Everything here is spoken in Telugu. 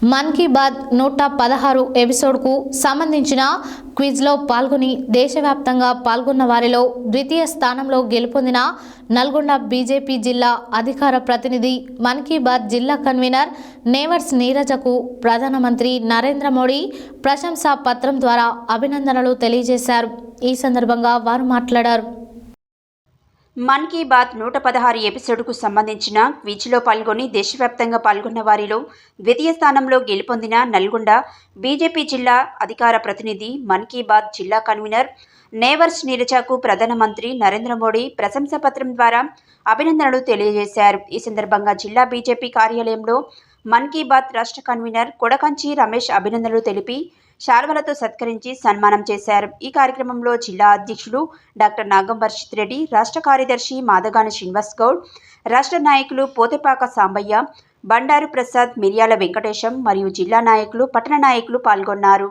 మన్ కీ బాత్ 116 ఎపిసోడ్కు సంబంధించిన క్విజ్లో పాల్గొని దేశవ్యాప్తంగా పాల్గొన్న వారిలో ద్వితీయ స్థానంలో గెలుపొందిన నల్గొండ బీజేపీ జిల్లా అధికార ప్రతినిధి మన్ కీ బాత్ జిల్లా కన్వీనర్ నేవర్స్ నీరజకు ప్రధానమంత్రి నరేంద్ర మోడీ ప్రశంసా పత్రం ద్వారా అభినందనలు తెలియజేశారు. ఈ సందర్భంగా వారు మాట్లాడారు. మన్ కీ బాత్ 116 ఎపిసోడ్కు సంబంధించిన క్విజ్లో పాల్గొని దేశవ్యాప్తంగా పాల్గొన్న వారిలో ద్వితీయ స్థానంలో గెలుపొందిన నల్గొండ బీజేపీ జిల్లా అధికార ప్రతినిధి మన్ కీ బాత్ జిల్లా కన్వీనర్ నేవర్స్ నీరజకు ప్రధానమంత్రి నరేంద్ర మోడీ ప్రశంసా పత్రం ద్వారా అభినందనలు తెలియజేశారు. ఈ సందర్భంగా జిల్లా బీజేపీ కార్యాలయంలో మన్ కీ బాత్ రాష్ట్ర కన్వీనర్ కొడకంచి రమేష్ అభినందనలు తెలిపి శాల్వలతో సత్కరించి సన్మానం చేశారు. ఈ కార్యక్రమంలో జిల్లా అధ్యక్షులు డాక్టర్ నాగం వర్షిత్ రెడ్డి, రాష్ట్ర కార్యదర్శి మాదగాని శ్రీనివాస్ గౌడ్, రాష్ట్ర నాయకులు పోతేపాక సాంబయ్య, బండారు ప్రసాద్, మిర్యాల వెంకటేశం మరియు జిల్లా నాయకులు, పట్టణ నాయకులు పాల్గొన్నారు.